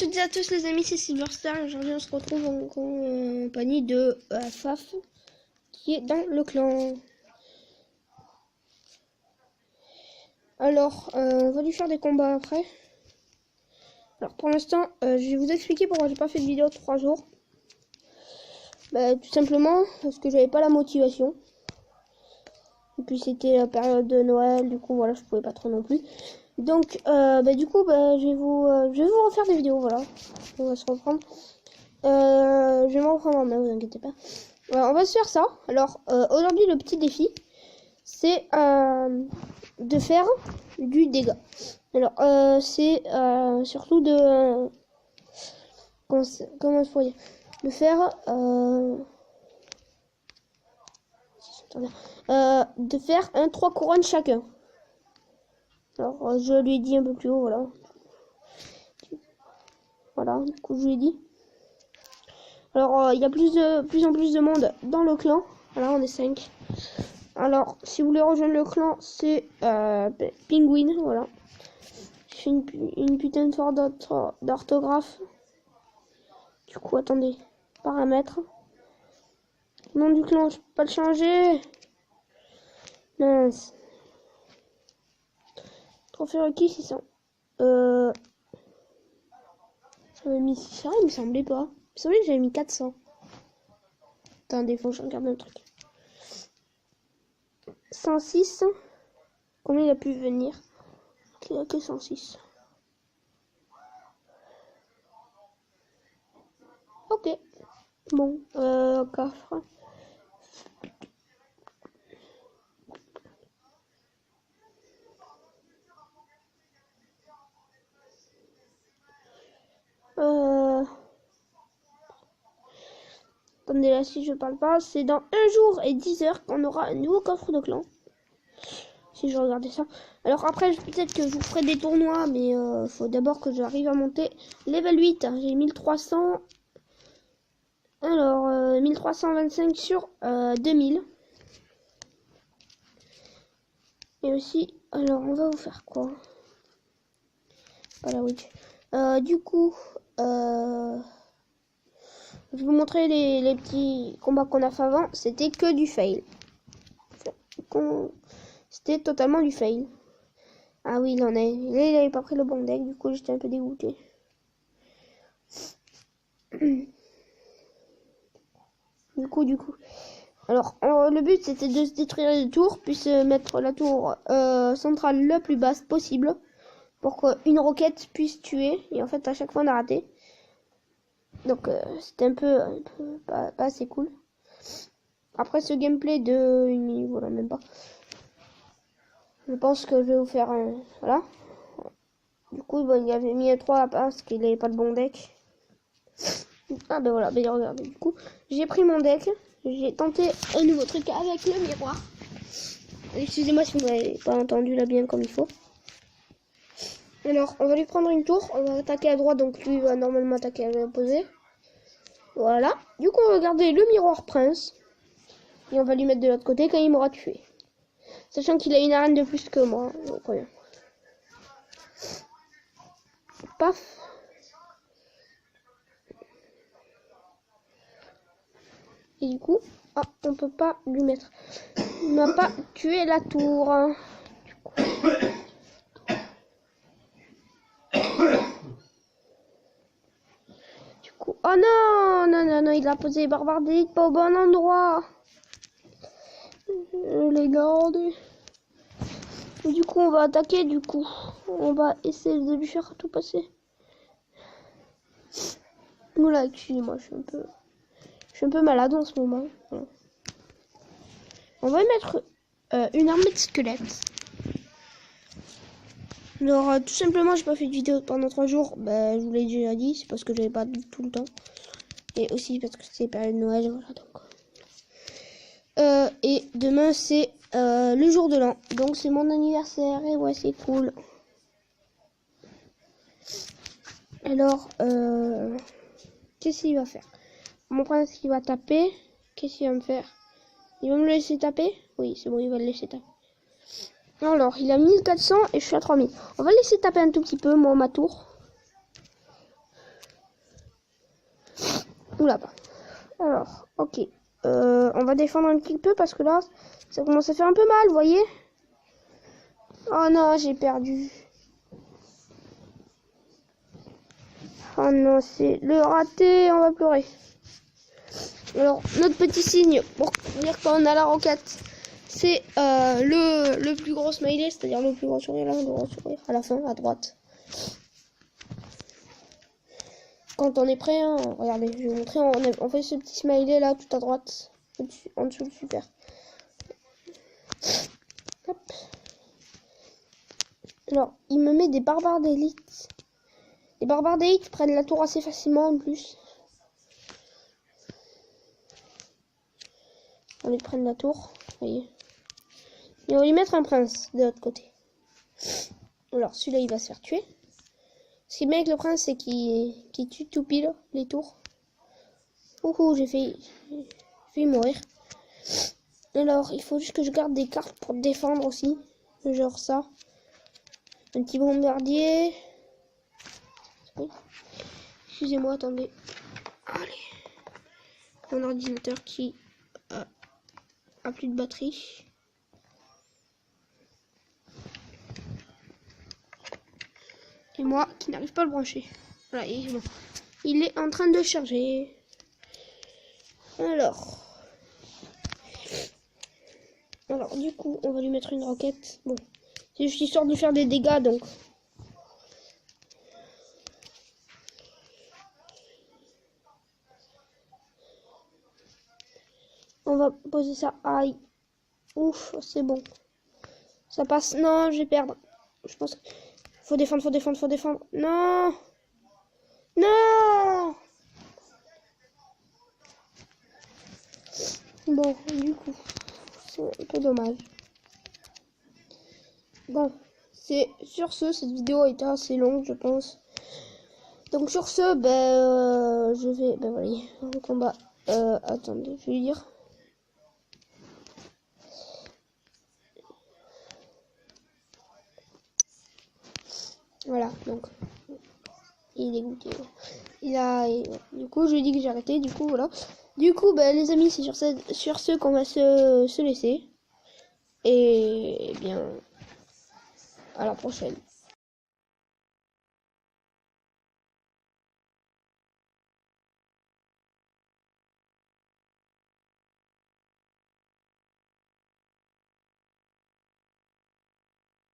toutes et à tous les amis, c'est Silverstar et aujourd'hui on se retrouve en compagnie de Faf qui est dans le clan. Alors on va lui faire des combats après. Alors pour l'instant je vais vous expliquer pourquoi j'ai pas fait de vidéo 3 jours. Tout simplement parce que j'avais pas la motivation. Et puis c'était la période de Noël, du coup voilà, je pouvais pas trop non plus. Donc du coup je vais vous refaire des vidéos, voilà. On va se reprendre. Je vais m'en reprendre en main, vous inquiétez pas. On va se faire ça. Alors aujourd'hui le petit défi c'est de faire du dégât. Alors c'est surtout de comment je pourrais dire, de faire de faire un 3 couronnes chacun. Alors je lui ai dit un peu plus haut, voilà. Voilà, du coup je lui ai dit. Alors il y a plus en plus de monde dans le clan. Voilà, on est 5. Alors si vous voulez rejoindre le clan, c'est Penguin, voilà. Je fais une putain de faute d'orthographe. Du coup attendez, paramètres. Nom du clan, je peux pas le changer. Mince. Trophée requis 600. J'avais mis 600, il me semblait pas. Il me semblait que j'avais mis 400. Attendez, faut que je regarde un truc. 106. Combien il a pu venir? Il a que 106. Ok. Bon, coffre. Attendez, là, si je parle pas, c'est dans 1 jour et 10 heures qu'on aura un nouveau coffre de clan. Si je regardais ça. Alors après, peut-être que je vous ferai des tournois, mais faut d'abord que j'arrive à monter level 8. J'ai 1300. Alors, 1325 sur 2000. Et aussi, alors on va vous faire quoi? Pas la witch. Du coup, je vais vous montrer les petits combats qu'on a fait avant. C'était que du fail. C'était totalement du fail. Ah oui, il en est. Là, il avait pas pris le bon deck. Du coup, j'étais un peu dégoûté. Du coup. Alors, le but, c'était de se détruire les tours, puis se mettre la tour centrale la plus basse possible, pour qu'une roquette puisse tuer. Et en fait, à chaque fois, on a raté. Donc, c'était un peu pas assez cool. Après ce gameplay de une minute, voilà, même pas. Je pense que je vais vous faire un... Voilà. Du coup, bon, il avait mis un 3 parce qu'il n'avait pas le bon deck. Ah ben voilà, ben regardez, du coup, j'ai pris mon deck. J'ai tenté un nouveau truc avec le miroir. Excusez-moi si vous n'avez pas entendu là bien comme il faut. Alors, on va lui prendre une tour. On va attaquer à droite, donc lui va normalement attaquer à l'opposé. Voilà. Du coup, on va garder le miroir prince. Et on va lui mettre de l'autre côté quand il m'aura tué. Sachant qu'il a une arène de plus que moi. Donc, rien. Paf. Et du coup, on peut pas lui mettre. Il m'a pas tué la tour. Du coup. Oh non, il a posé barbarique pas au bon endroit. Les gardé. Du coup, on va attaquer. Du coup, on va essayer de lui faire tout passer. Oula, excusez-moi, je suis un peu malade en ce moment. Voilà. On va mettre une armée de squelettes. Alors, tout simplement, j'ai pas fait de vidéo pendant 3 jours. Je vous l'ai déjà dit, c'est parce que j'avais pas tout le temps. Et aussi parce que c'est période de Noël, voilà donc. Et demain c'est le jour de l'an, donc c'est mon anniversaire et ouais c'est cool. Alors qu'est-ce qu'il va faire? Mon prince qui va taper, qu'est-ce qu'il va me faire? Il va me laisser taper? Oui c'est bon, il va le laisser taper. Alors il a 1400 et je suis à 3000. On va le laisser taper un tout petit peu, moi ma tour. Oula. Alors, ok. On va défendre un petit peu parce que là, ça commence à faire un peu mal, vous voyez? Oh non, j'ai perdu. Oh non, c'est le raté, on va pleurer. Alors, notre petit signe pour dire qu'on a la roquette, c'est le plus gros smiley, c'est-à-dire le plus gros sourire, là, le gros sourire à la fin, à droite. Quand on est prêt, hein, regardez, je vais vous montrer, on fait ce petit smiley là, tout à droite, en dessous, super. Hop. Alors, il me met des barbares d'élite. Les barbares d'élite prennent la tour assez facilement en plus. On les prenne la tour, vous voyez. Et on va lui mettre un prince de l'autre côté. Alors, celui-là, il va se faire tuer. Ce qui est bien avec le prince, c'est qu'il tue tout pile les tours. Ouhou, j'ai failli mourir. Alors, il faut juste que je garde des cartes pour défendre aussi. Genre ça. Un petit bombardier. Oui. Excusez-moi, attendez. Allez. Mon ordinateur qui a plus de batterie. Et moi qui n'arrive pas à le brancher. Voilà, et bon. Il est en train de charger. Alors, du coup, on va lui mettre une roquette. Bon, c'est juste histoire de faire des dégâts, donc. On va poser ça. Aïe. Ouf, c'est bon. Ça passe. Non, je vais perdre. Je pense que... Faut défendre, faut défendre, faut défendre. Non. Non. Bon, du coup, c'est un peu dommage. Bon, c'est sur ce, cette vidéo était assez longue, je pense. Donc sur ce, je vais, voilà, le combat. Attendez, je vais lui dire. Voilà, donc il est goûté. Du coup, je lui dis que j'ai arrêté. Du coup, voilà. Du coup, les amis, c'est sur ce qu'on va se laisser. Et bien, à la prochaine.